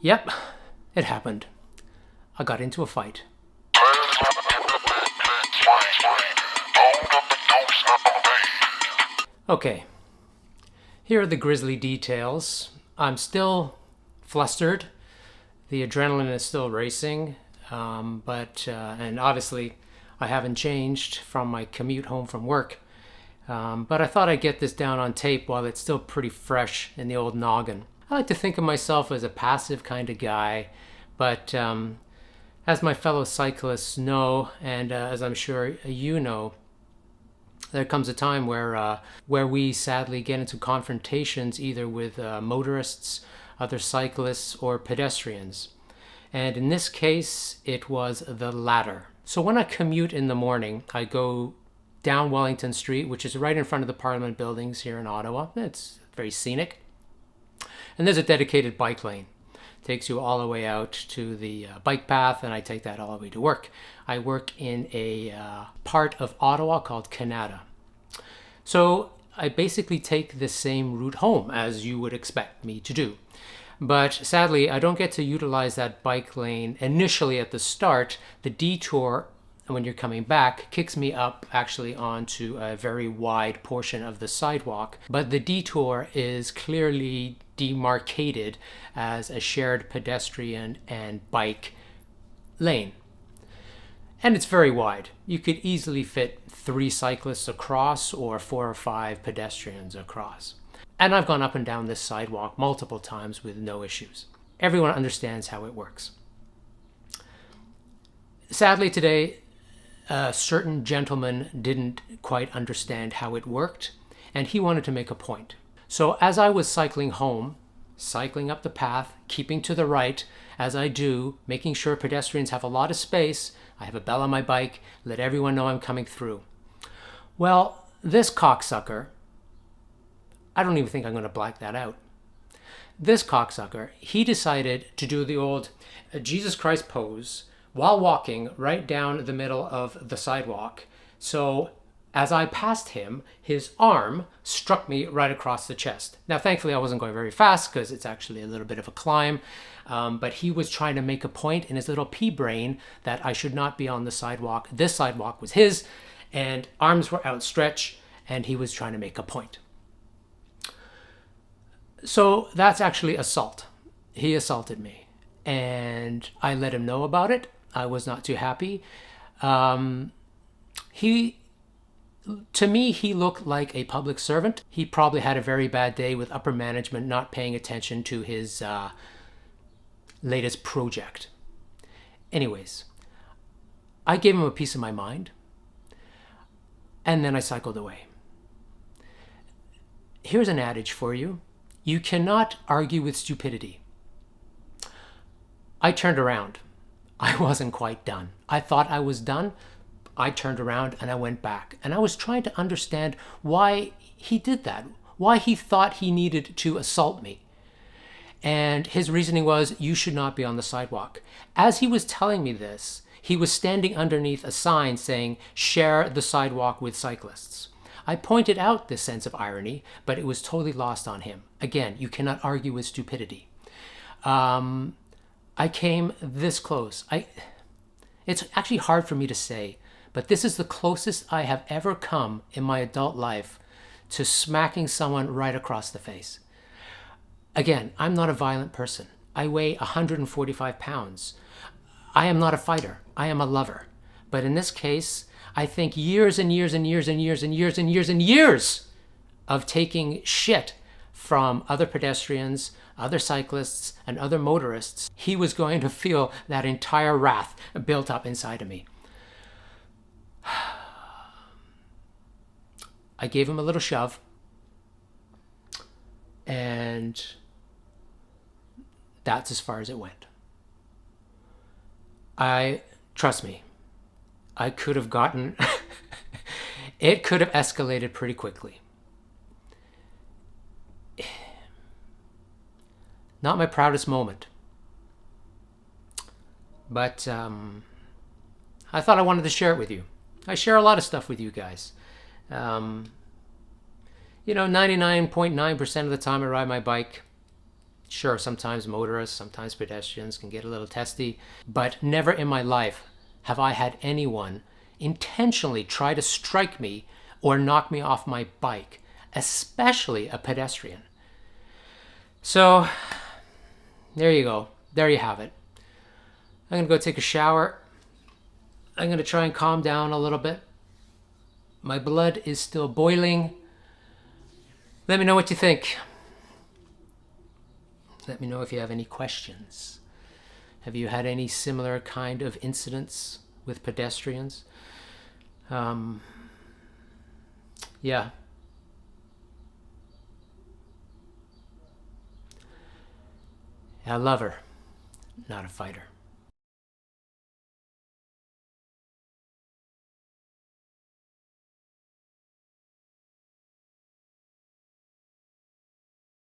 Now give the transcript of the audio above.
Yep, it happened. I got into a fight. Okay, here are the grisly details. I'm still flustered. The adrenaline is still racing, and obviously I haven't changed from my commute home from work. But I thought I'd get this down on tape while it's still pretty fresh in the old noggin. I like to think of myself as a passive kind of guy, but as my fellow cyclists know, and as I'm sure you know, there comes a time where we sadly get into confrontations either with motorists, other cyclists, or pedestrians. And in this case, it was the latter. So when I commute in the morning, I go down Wellington Street, which is right in front of the Parliament buildings here in Ottawa. It's very scenic. And there's a dedicated bike lane. It takes you all the way out to the bike path, and I take that all the way to work. I work in a part of Ottawa called Canada. So I basically take the same route home as you would expect me to do. But sadly, I don't get to utilize that bike lane initially at the start. The detour, when you're coming back, kicks me up actually onto a very wide portion of the sidewalk. But the detour is clearly demarcated as a shared pedestrian and bike lane. And it's very wide. You could easily fit 3 cyclists across or 4 or 5 pedestrians across. And I've gone up and down this sidewalk multiple times with no issues. Everyone understands how it works. Sadly today, a certain gentleman didn't quite understand how it worked, and he wanted to make a point. So as I was cycling home, cycling up the path, keeping to the right, as I do, making sure pedestrians have a lot of space, I have a bell on my bike, let everyone know I'm coming through. Well, this cocksucker, I don't even think I'm going to black that out. This cocksucker, he decided to do the old Jesus Christ pose while walking right down the middle of the sidewalk. So as I passed him, his arm struck me right across the chest. Now, thankfully, I wasn't going very fast because it's actually a little bit of a climb. But he was trying to make a point in his little pea brain that I should not be on the sidewalk. This sidewalk was his, and arms were outstretched, and he was trying to make a point. So that's actually assault. He assaulted me, and I let him know about it. I was not too happy. To me, he looked like a public servant. He probably had a very bad day with upper management not paying attention to his latest project. Anyways, I gave him a piece of my mind, and then I cycled away. Here's an adage for you. You cannot argue with stupidity. I turned around. I wasn't quite done. I thought I was done. I turned around and I went back. And I was trying to understand why he did that, why he thought he needed to assault me. And his reasoning was, you should not be on the sidewalk. As he was telling me this, he was standing underneath a sign saying, share the sidewalk with cyclists. I pointed out this sense of irony, but it was totally lost on him. Again, you cannot argue with stupidity. I came this close. It's actually hard for me to say, but this is the closest I have ever come in my adult life to smacking someone right across the face. Again, I'm not a violent person. I weigh 145 pounds. I am not a fighter. I am a lover. But in this case, I think years and years and years and years and years and years and years of taking shit from other pedestrians, other cyclists, and other motorists, he was going to feel that entire wrath built up inside of me. I gave him a little shove, and that's as far as it went. Trust me, I could have gotten, it could have escalated pretty quickly. Not my proudest moment. But I thought I wanted to share it with you. I share a lot of stuff with you guys. 99.9% of the time I ride my bike. Sure, sometimes motorists, sometimes pedestrians can get a little testy, but never in my life have I had anyone intentionally try to strike me or knock me off my bike, especially a pedestrian. So, there you go. There you have it. I'm going to go take a shower. I'm going to try and calm down a little bit. My blood is still boiling. Let me know what you think. Let me know if you have any questions. Have you had any similar kind of incidents with pedestrians? Yeah. A lover, not a fighter.